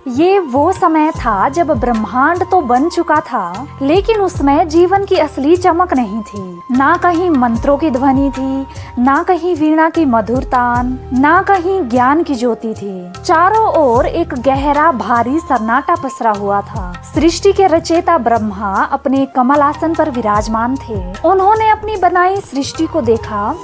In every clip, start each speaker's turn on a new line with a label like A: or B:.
A: ये वो समय था जब ब्रह्मांड तो बन चुका था, लेकिन उसमें जीवन की असली चमक नहीं थी। ना कहीं मंत्रों की ध्वनि थी, ना कहीं वीणा की मधुर तान, ना कहीं ज्ञान की ज्योति थी। चारों ओर एक गहरा भारी सन्नाटा पसरा हुआ था। सृष्टि के रचयिता ब्रह्मा अपने कमल आसन पर विराजमान थे। उन्होंने अपनी बनाई सृष्टि को देखा।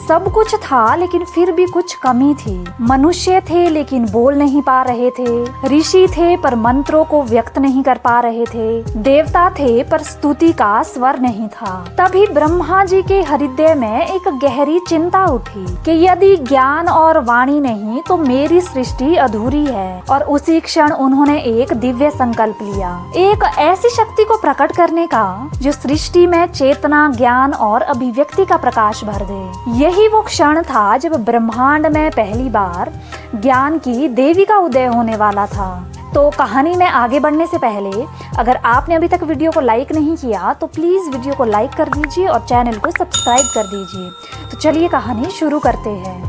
A: सब कुछ था, लेकिन फिर भी कुछ कमी थी। मनुष्य थे लेकिन बोल नहीं पा रहे थे। ऋषि थे पर मंत्रों को व्यक्त नहीं कर पा रहे थे। देवता थे पर स्तुति का स्वर नहीं था। तभी ब्रह्मा जी के हृदय में एक गहरी चिंता उठी कि यदि ज्ञान और वाणी नहीं तो मेरी सृष्टि अधूरी है। और उसी क्षण उन्होंने एक दिव्य संकल्प लिया, एक ऐसी शक्ति को प्रकट करने का जो सृष्टि में चेतना, ज्ञान और अभिव्यक्ति का प्रकाश भर दे। यही वो क्षण था जब ब्रह्मांड में पहली बार ज्ञान की देवी का उदय होने वाला था। तो कहानी में आगे बढ़ने से पहले अगर आपने अभी तक वीडियो को लाइक नहीं किया तो प्लीज़ वीडियो को लाइक कर दीजिए और चैनल को सब्सक्राइब कर दीजिए। तो चलिए कहानी शुरू करते हैं।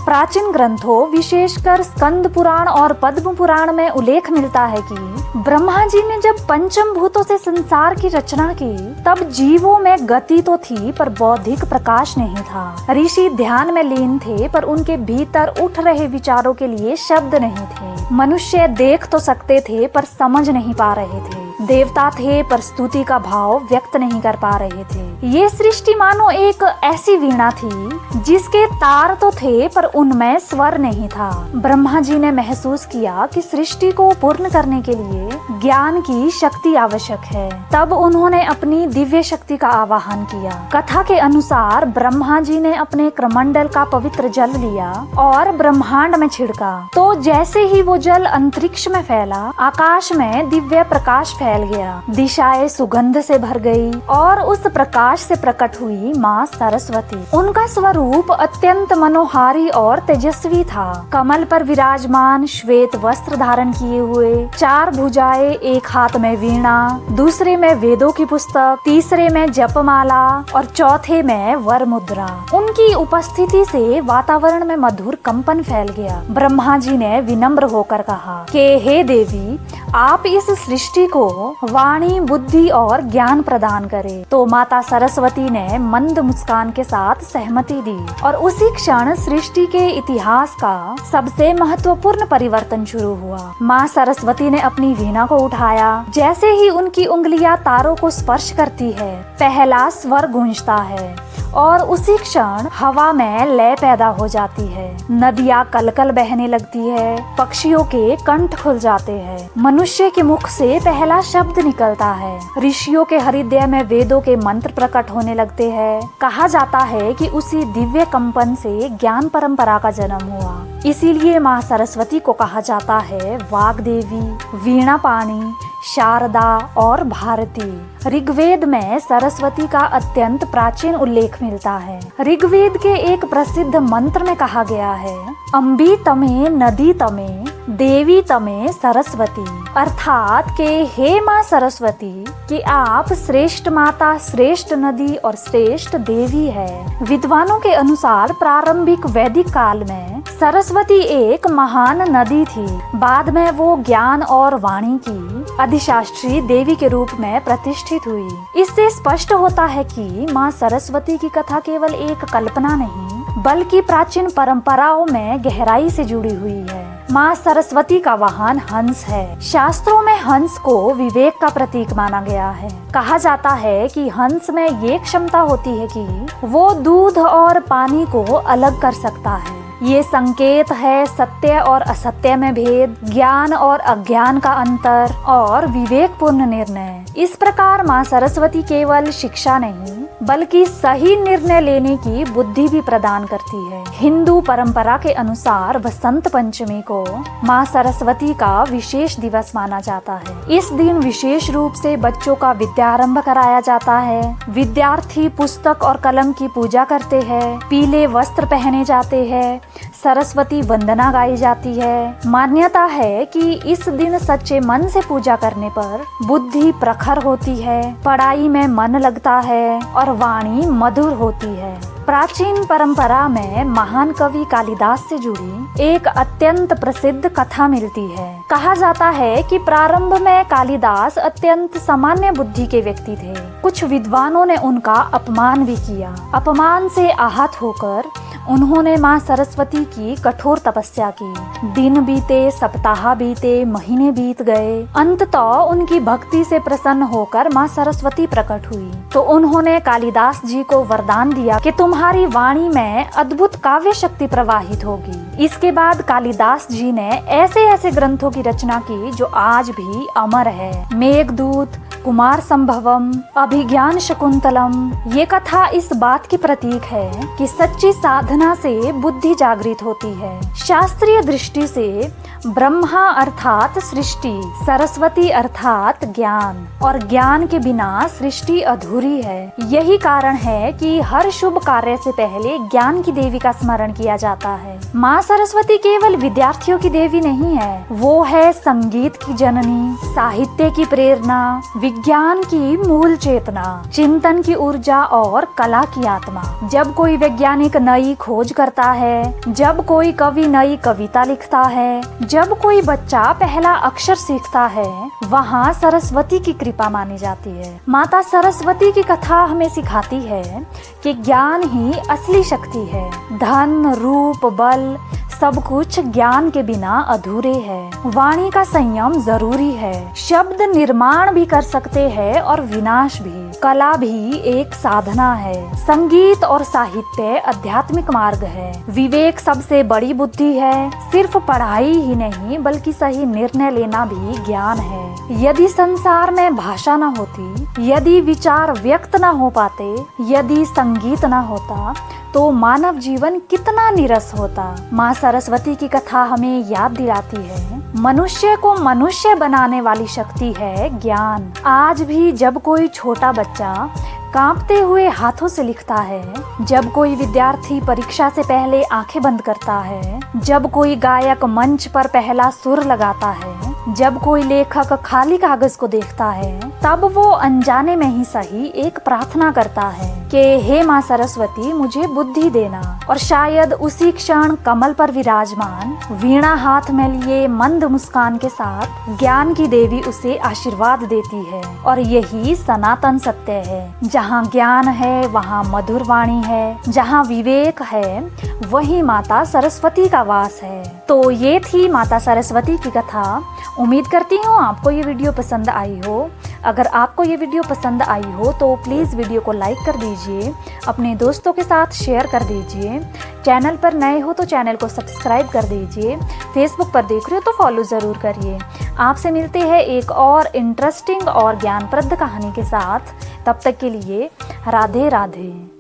A: प्राचीन ग्रंथों, विशेषकर स्कंद पुराण और पद्म पुराण में उल्लेख मिलता है कि ब्रह्मा जी ने जब पंचम भूतों से संसार की रचना की तब जीवों में गति तो थी पर बौद्धिक प्रकाश नहीं था। ऋषि ध्यान में लीन थे पर उनके भीतर उठ रहे विचारों के लिए शब्द नहीं थे। मनुष्य देख तो सकते थे पर समझ नहीं पा रहे थे। देवता थे पर स्तुति का भाव व्यक्त नहीं कर पा रहे थे। ये सृष्टि मानो एक ऐसी वीणा थी जिसके तार तो थे पर उनमें स्वर नहीं था। ब्रह्मा जी ने महसूस किया कि सृष्टि को पूर्ण करने के लिए ज्ञान की शक्ति आवश्यक है। तब उन्होंने अपनी दिव्य शक्ति का आवाहन किया। कथा के अनुसार ब्रह्मा जी ने अपने कमंडल का पवित्र जल लिया और ब्रह्मांड में छिड़का। तो जैसे ही वो जल अंतरिक्ष में फैला, आकाश में दिव्य प्रकाश फैल गया। दिशाएं सुगंध से भर गई और उस प्रकाश से प्रकट हुई माँ सरस्वती। उनका स्वरूप अत्यंत मनोहारी और तेजस्वी था। कमल पर विराजमान, श्वेत वस्त्र धारण किए हुए, 4 भुजाएं, एक हाथ में वीणा, दूसरे में वेदों की पुस्तक, तीसरे में जपमाला और चौथे में वर मुद्रा। उनकी उपस्थिति से वातावरण में मधुर कंपन फैल गया। ब्रह्मा जी ने विनम्र होकर कहा कि हे देवी, आप इस सृष्टि को वाणी, बुद्धि और ज्ञान प्रदान करें। तो माता सरस्वती ने मंद मुस्कान के साथ सहमति दी और उसी क्षण सृष्टि के इतिहास का सबसे महत्वपूर्ण परिवर्तन शुरू हुआ। माँ सरस्वती ने अपनी वीणा को उठाया। जैसे ही उनकी उंगलियां तारों को स्पर्श करती है, पहला स्वर गूंजता है और उसी क्षण हवा में लय पैदा हो जाती है। नदियाँ कलकल बहने लगती है, पक्षियों के कंठ खुल जाते हैं, मनुष्य के मुख से पहला शब्द निकलता है, ऋषियों के हृदय में वेदों के मंत्र प्रकट होने लगते हैं। कहा जाता है कि उसी दिव्य कंपन से ज्ञान परंपरा का जन्म हुआ। इसीलिए माँ सरस्वती को कहा जाता है वाग देवी, वीणा पाणी, शारदा और भारती। ऋग्वेद में सरस्वती का अत्यंत प्राचीन उल्लेख मिलता है। ऋग्वेद के एक प्रसिद्ध मंत्र में कहा गया है, अम्बी तमे नदी तमे देवी तमे सरस्वती, अर्थात के हे माँ सरस्वती कि आप श्रेष्ठ माता, श्रेष्ठ नदी और श्रेष्ठ देवी है। विद्वानों के अनुसार प्रारंभिक वैदिक काल में सरस्वती एक महान नदी थी। बाद में वो ज्ञान और वाणी की अधिशास्त्री देवी के रूप में प्रतिष्ठित हुई। इससे स्पष्ट होता है कि माँ सरस्वती की कथा केवल एक कल्पना नहीं बल्कि प्राचीन परंपराओं में गहराई से जुड़ी हुई है। माँ सरस्वती का वाहन हंस है। शास्त्रों में हंस को विवेक का प्रतीक माना गया है। कहा जाता है कि हंस में ये क्षमता होती है कि वो दूध और पानी को अलग कर सकता है। ये संकेत है सत्य और असत्य में भेद, ज्ञान और अज्ञान का अंतर और विवेकपूर्ण निर्णय। इस प्रकार माँ सरस्वती केवल शिक्षा नहीं बल्कि सही निर्णय लेने की बुद्धि भी प्रदान करती है। हिंदू परंपरा के अनुसार वसंत पंचमी को माँ सरस्वती का विशेष दिवस माना जाता है। इस दिन विशेष रूप से बच्चों का विद्यारंभ कराया जाता है। विद्यार्थी पुस्तक और कलम की पूजा करते हैं, पीले वस्त्र पहने जाते हैं, सरस्वती वंदना गाई जाती है। मान्यता है कि इस दिन सच्चे मन से पूजा करने पर बुद्धि प्रखर होती है, पढ़ाई में मन लगता है और वाणी मधुर होती है। प्राचीन परंपरा में महान कवि कालिदास से जुड़ी एक अत्यंत प्रसिद्ध कथा मिलती है। कहा जाता है कि प्रारंभ में कालिदास अत्यंत सामान्य बुद्धि के व्यक्ति थे। कुछ विद्वानों ने उनका अपमान भी किया। अपमान से आहत होकर उन्होंने माँ सरस्वती की कठोर तपस्या की। दिन बीते, सप्ताह बीते, महीने बीत गए। अंततः उनकी भक्ति से प्रसन्न होकर माँ सरस्वती प्रकट हुई तो उन्होंने कालिदास जी को वरदान दिया कि तुम्हारी वाणी में अद्भुत काव्य शक्ति प्रवाहित होगी। इसके बाद कालिदास जी ने ऐसे ऐसे ग्रंथों की रचना की जो आज भी अमर है। मेघदूत, कुमार संभवम, अभिज्ञान शकुंतलम। ये कथा इस बात की प्रतीक है कि सच्ची साधना से बुद्धि जागृत होती है। शास्त्रीय दृष्टि से ब्रह्मा अर्थात सृष्टि, सरस्वती अर्थात ज्ञान, और ज्ञान के बिना सृष्टि अधूरी है। यही कारण है कि हर शुभ कार्य से पहले ज्ञान की देवी का स्मरण किया जाता है। माँ सरस्वती केवल विद्यार्थियों की देवी नहीं है, वो है संगीत की जननी, साहित्य की प्रेरणा, विज्ञान की मूल चेतना, चिंतन की ऊर्जा और कला की आत्मा। जब कोई वैज्ञानिक नई खोज करता है, जब कोई कवि नई कविता लिखता है, जब कोई बच्चा पहला अक्षर सीखता है, वहाँ सरस्वती की कृपा मानी जाती है। माता सरस्वती की कथा हमें सिखाती है कि ज्ञान ही असली शक्ति है। धन, रूप, बल सब कुछ ज्ञान के बिना अधूरे है। वाणी का संयम जरूरी है। शब्द निर्माण भी कर सकते हैं और विनाश भी। कला भी एक साधना है। संगीत और साहित्य आध्यात्मिक मार्ग है। विवेक सबसे बड़ी बुद्धि है। सिर्फ पढ़ाई ही नहीं बल्कि सही निर्णय लेना भी ज्ञान है। यदि संसार में भाषा न होती, यदि विचार व्यक्त न हो पाते, यदि संगीत न होता तो मानव जीवन कितना नीरस होता। माँ सरस्वती की कथा हमें याद दिलाती है मनुष्य को मनुष्य बनाने वाली शक्ति है ज्ञान। आज भी जब कोई छोटा बच्चा कांपते हुए हाथों से लिखता है, जब कोई विद्यार्थी परीक्षा से पहले आंखें बंद करता है, जब कोई गायक मंच पर पहला सुर लगाता है, जब कोई लेखक खाली कागज को देखता है, तब वो अनजाने में ही सही एक प्रार्थना करता है कि हे माँ सरस्वती मुझे बुद्धि देना। और शायद उसी क्षण कमल पर विराजमान, वीणा हाथ में लिए मंद मुस्कान के साथ ज्ञान की देवी उसे आशीर्वाद देती है। और यही सनातन सत्य है। जहाँ ज्ञान है वहाँ मधुर वाणी है, जहाँ विवेक है वही माता सरस्वती का वास है। तो ये थी माता सरस्वती की कथा। उम्मीद करती हूँ आपको ये वीडियो पसंद आई हो। अगर आपको ये वीडियो पसंद आई हो तो प्लीज़ वीडियो को लाइक कर दीजिए, अपने दोस्तों के साथ शेयर कर दीजिए। चैनल पर नए हो तो चैनल को सब्सक्राइब कर दीजिए। फेसबुक पर देख रहे हो तो फॉलो ज़रूर करिए। आपसे मिलते हैं एक और इंटरेस्टिंग और ज्ञानप्रद कहानी के साथ। तब तक के लिए राधे राधे।